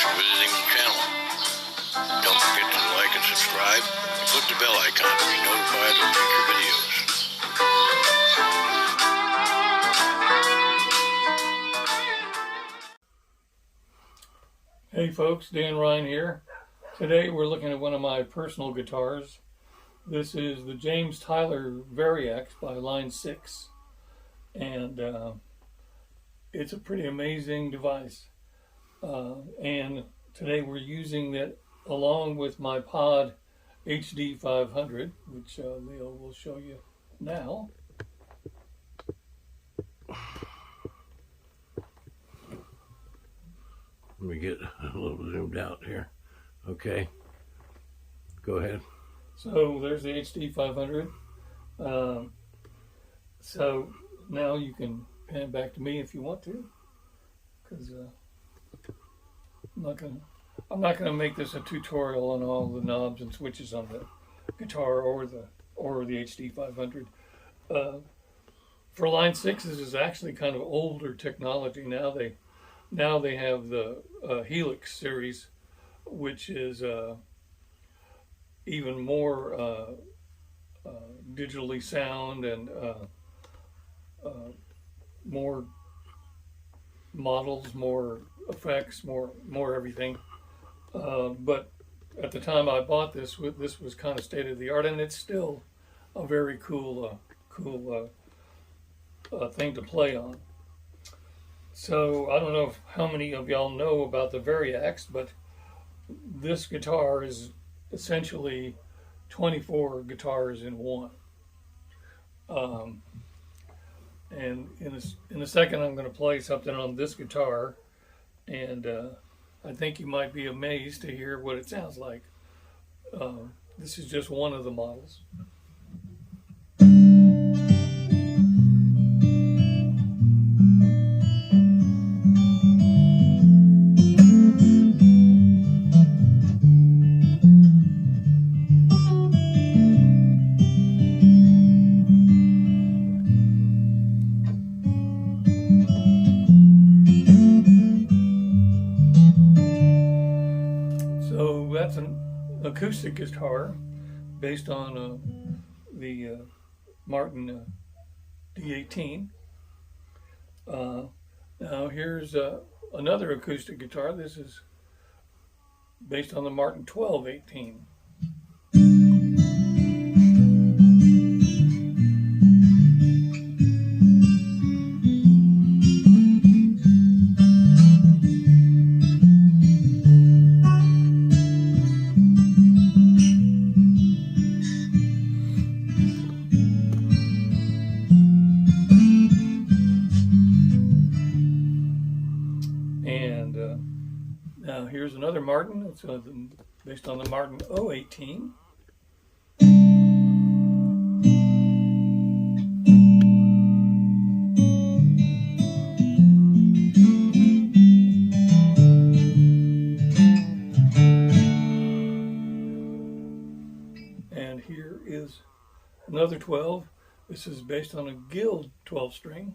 for visiting the channel. Don't forget to like and subscribe and click the bell icon to be notified of future videos. Hey folks, Dan Ryan here. Today we're looking at one of my personal guitars. This is the James Tyler Variax by Line 6. And it's a pretty amazing device. And today we're using it along with my Pod HD 500, which Leo will show you now. Let me get a little zoomed out here. Okay, go ahead. So there's the HD 500. So now you can pan back to me if you want to, because I'm not gonna make this a tutorial on all the knobs and switches on the guitar or the HD 500. For Line 6, this is actually kind of older technology. Now they have the Helix series, which is even more digitally sound and more models, more effects, more everything. But at the time I bought this was kind of state of the art, and it's still a very cool thing to play on. So I don't know how many of y'all know about the Variax, but this guitar is essentially 24 guitars in one. And in a second I'm going to play something on this guitar, and I think you might be amazed to hear what it sounds like. This is just one of the models. So that's an acoustic guitar based on the Martin D-18. Now here's another acoustic guitar. This is based on the Martin 1218. Now here's another Martin. It's based on the Martin 018. And here is another 12. This is based on a Guild 12 string.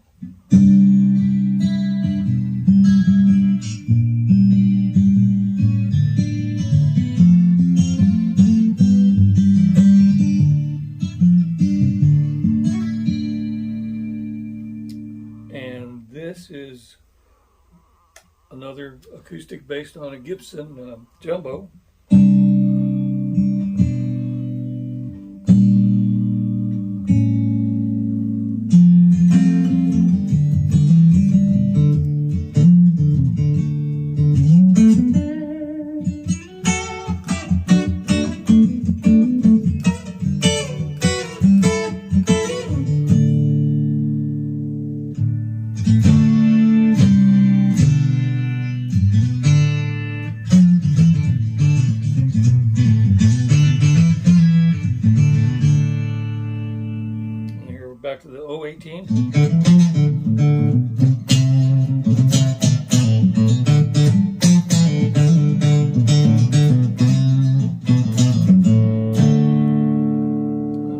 This is another acoustic based on a Gibson Jumbo. Back to the 018.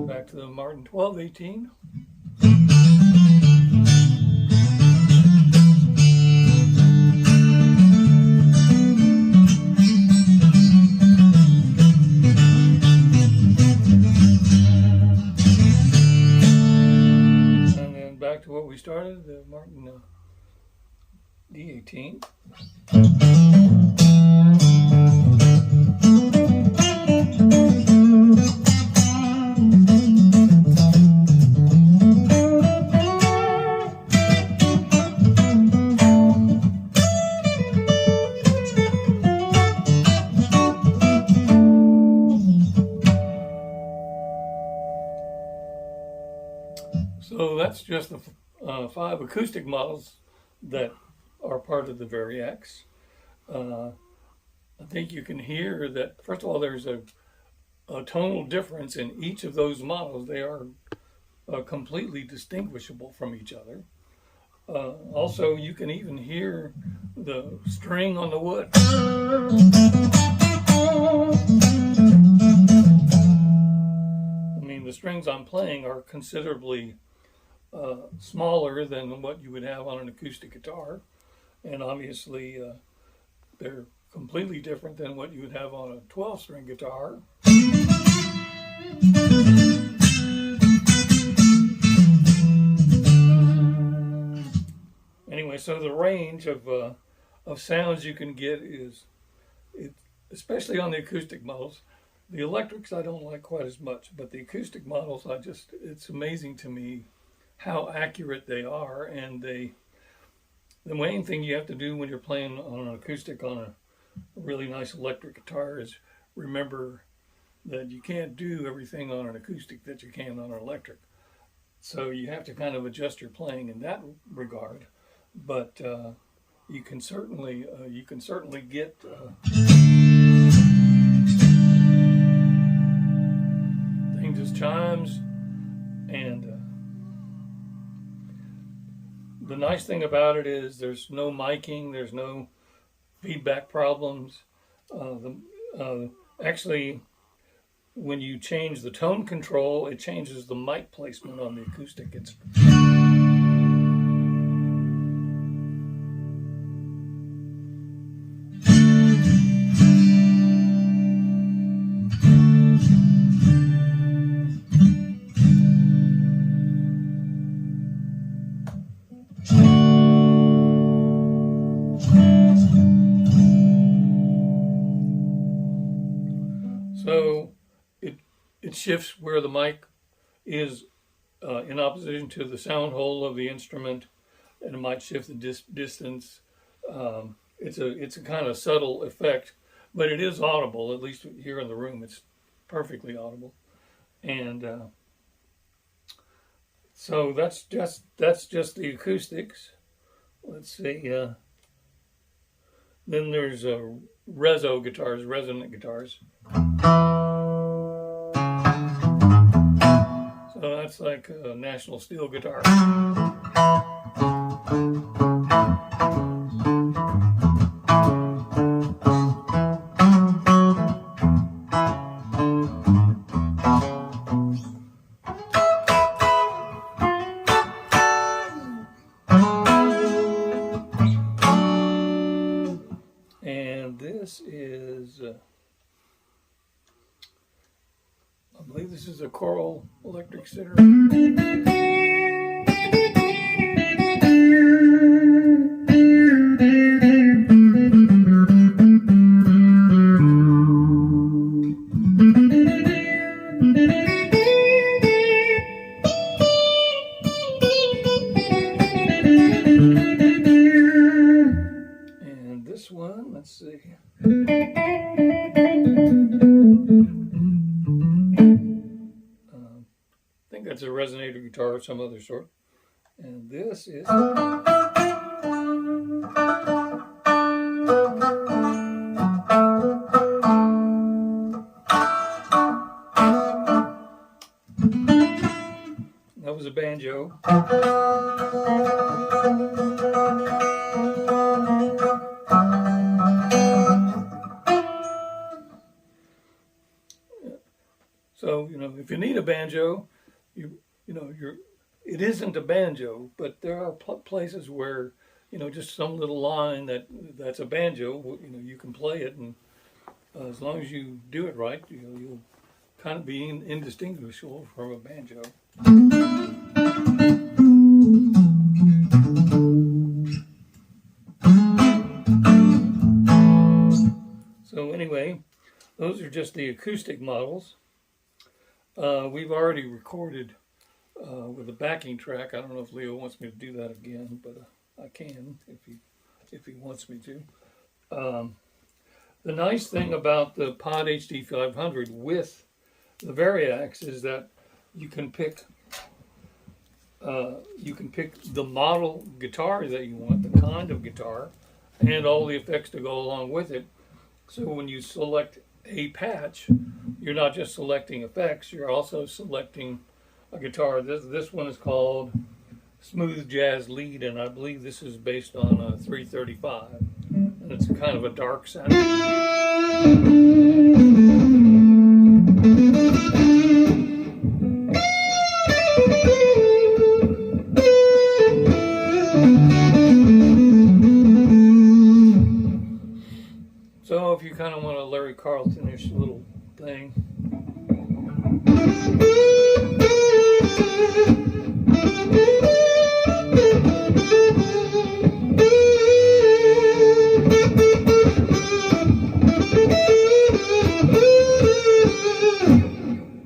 Back to the Martin 1218. the Martin D-18. So that's just the 5 acoustic models that are part of the Variax. I think you can hear that, first of all, there's a tonal difference in each of those models. They are completely distinguishable from each other. Also, you can even hear the string on the wood. I mean, the strings I'm playing are considerably smaller than what you would have on an acoustic guitar, and obviously they're completely different than what you would have on a 12-string guitar. Anyway, so the range of sounds you can get is, especially on the acoustic models. The electrics I don't like quite as much, but the acoustic models, it's amazing to me how accurate they are. And the main thing you have to do when you're playing on an acoustic on a really nice electric guitar is remember that you can't do everything on an acoustic that you can on an electric. So you have to kind of adjust your playing in that regard. But you can certainly get things as chimes, and the nice thing about it is there's no miking, there's no feedback problems. Actually, when you change the tone control, it changes the mic placement on the acoustic instrument. So it shifts where the mic is in opposition to the sound hole of the instrument, and it might shift the distance. It's a kind of subtle effect, but it is audible. At least here in the room, it's perfectly audible. And so that's just the acoustics. Let's see. Then there's reso guitars, resonant guitars. So that's like a National Steel guitar. And this is, I believe this is a Choral electric sitar. And this one, let's see. I think that's a resonator guitar of some other sort. And this is... that was a banjo. So, if you need a banjo, it isn't a banjo, but there are places where, just some little line that's a banjo, you can play it, and as long as you do it right, you'll kind of be indistinguishable from a banjo. So anyway, those are just the acoustic models. We've already recorded with a backing track. I don't know if Leo wants me to do that again, but I can if he wants me to. The nice thing about the Pod HD 500 with the Variax is that you can pick the model guitar that you want, the kind of guitar, and all the effects to go along with it. So when you select a patch, you're not just selecting effects, you're also selecting a guitar. This one is called Smooth Jazz Lead, and I believe this is based on a 335. And it's kind of a dark sound. So if you kind of want a Larry Carlton-ish little thing.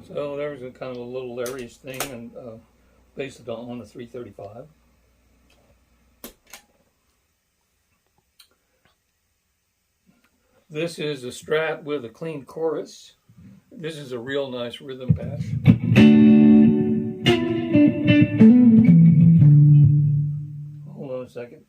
So there's a kind of a little Larry-ish thing, and based it on the 335. This is a Strat with a clean chorus. This is a real nice rhythm patch. Hold on a second.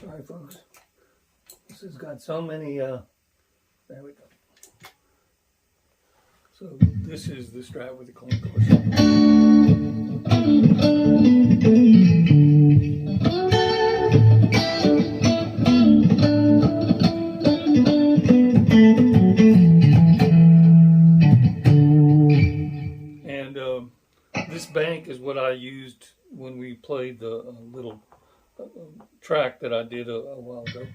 Sorry, folks. This has got so many. There we go. So this is the Strat with the clean chorus. And this bank is what I used when we played the little track that I did a while ago.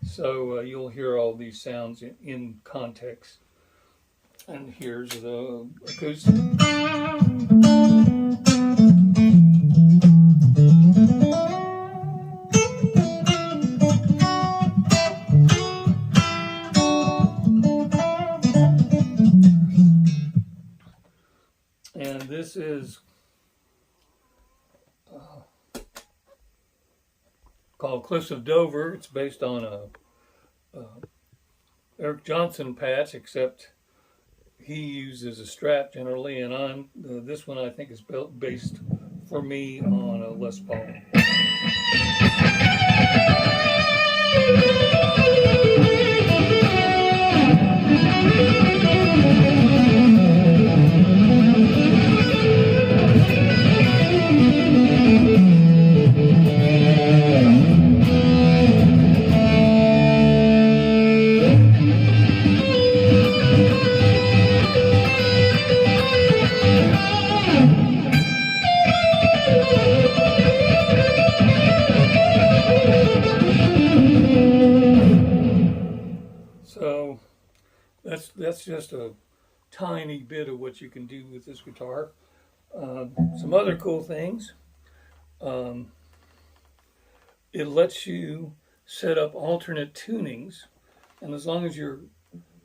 So you'll hear all these sounds in context. And here's the acoustic. And this is called Cliffs of Dover. It's based on a Eric Johnson patch, except he uses a Strat generally, and this one I think is based for me on a Les Paul. So that's just a tiny bit of what you can do with this guitar. Some other cool things. It lets you set up alternate tunings, and as long as you're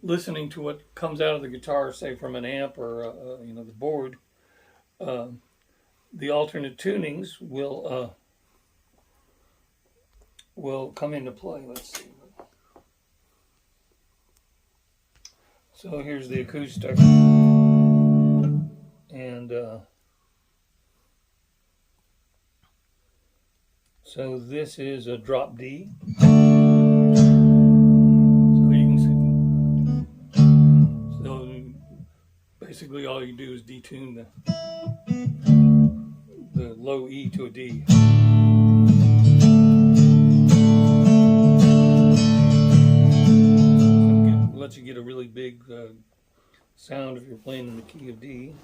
listening to what comes out of the guitar, say from an amp or the board, the alternate tunings will come into play. Let's see. So here's the acoustic, and so this is a drop D. So you can see. So basically, all you do is detune the low E to a D. Lets you get a really big sound if you're playing in the key of D.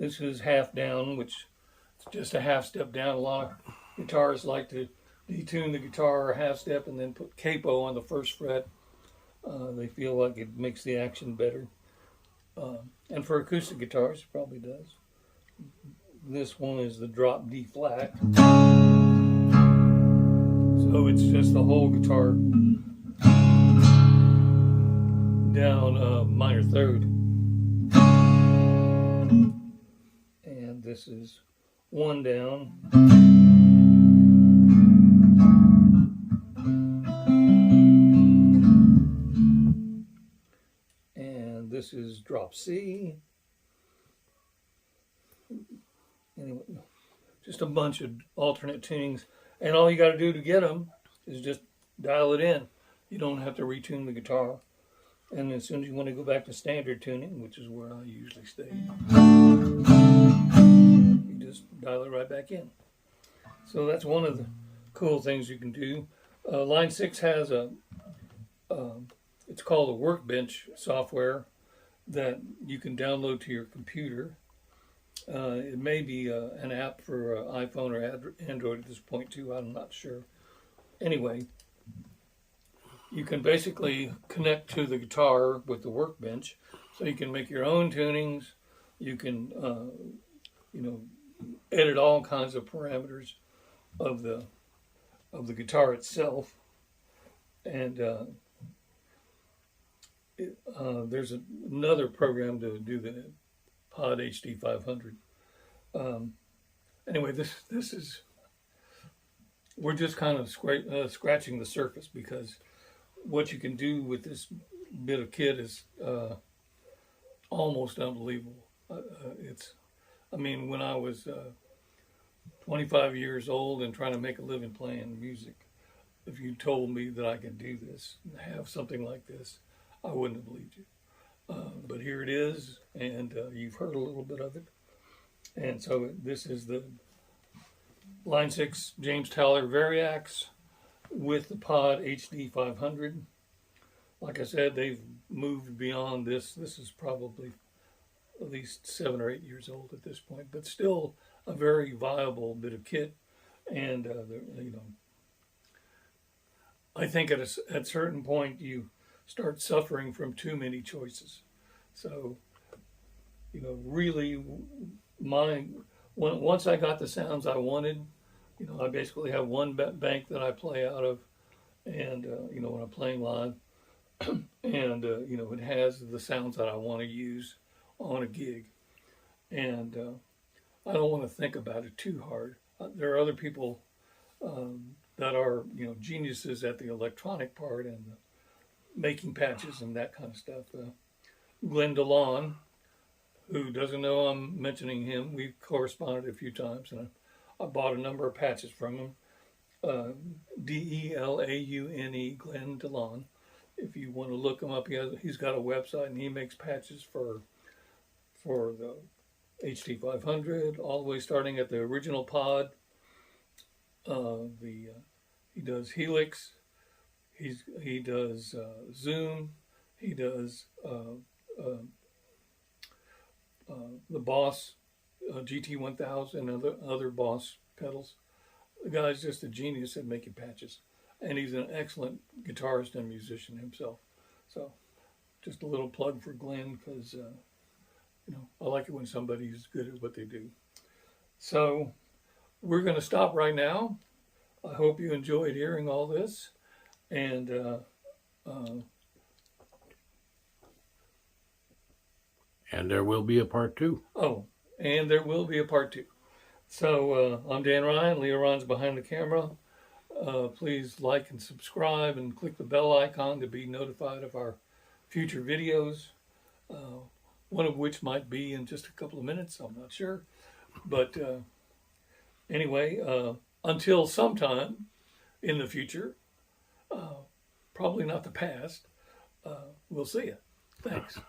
This is half down, which is just a half step down. A lot of guitarists like to detune the guitar a half step and then put capo on the first fret. They feel like it makes the action better. And for acoustic guitars, it probably does. This one is the drop D flat. So it's just the whole guitar down minor third. And this is one down. And this is drop C. Anyway, just a bunch of alternate tunings. And all you got to do to get them is just dial it in. You don't have to retune the guitar. And as soon as you want to go back to standard tuning, which is where I usually stay, you just dial it right back in. So that's one of the cool things you can do. Line 6 has it's called a workbench software that you can download to your computer. It may be an app for iPhone or Android at this point too. I'm not sure. Anyway, you can basically connect to the guitar with the workbench, so you can make your own tunings. You can, edit all kinds of parameters of the guitar itself. And there's another program to do the Pod HD 500. Anyway, this is, we're just kind of scratching the surface, because what you can do with this bit of kit is almost unbelievable. When I was 25 years old and trying to make a living playing music, if you told me that I could do this, have something like this, I wouldn't have believed you. But here it is, and you've heard a little bit of it. And so this is the Line 6 James Tyler Variax with the Pod HD 500. Like I said, they've moved beyond this. This is probably at least 7 or 8 years old at this point, but still a very viable bit of kit. And I think at a certain point you start suffering from too many choices. So, really, once I got the sounds I wanted, I basically have one bank that I play out of, and when I'm playing live, and it has the sounds that I want to use on a gig, and I don't want to think about it too hard. There are other people that are geniuses at the electronic part and making patches and that kind of stuff. Glenn DeLon, who doesn't know I'm mentioning him, we've corresponded a few times, and I bought a number of patches from him. DELAUNE, Glenn DeLon. If you want to look him up, he's got a website, and he makes patches for the HD 500, all the way starting at the original Pod. He does Helix. He does Zoom. He does the Boss GT1000 and other Boss pedals. The guy's just a genius at making patches, and he's an excellent guitarist and musician himself. So, just a little plug for Glenn, because I like it when somebody's good at what they do. So, we're going to stop right now. I hope you enjoyed hearing all this, and there will be a part 2. Oh, and there will be a part 2. So I'm Dan Ryan. Leo Ron's behind the camera. Please like and subscribe and click the bell icon to be notified of our future videos. One of which might be in just a couple of minutes. I'm not sure. But anyway, until sometime in the future, probably not the past, we'll see you. Thanks.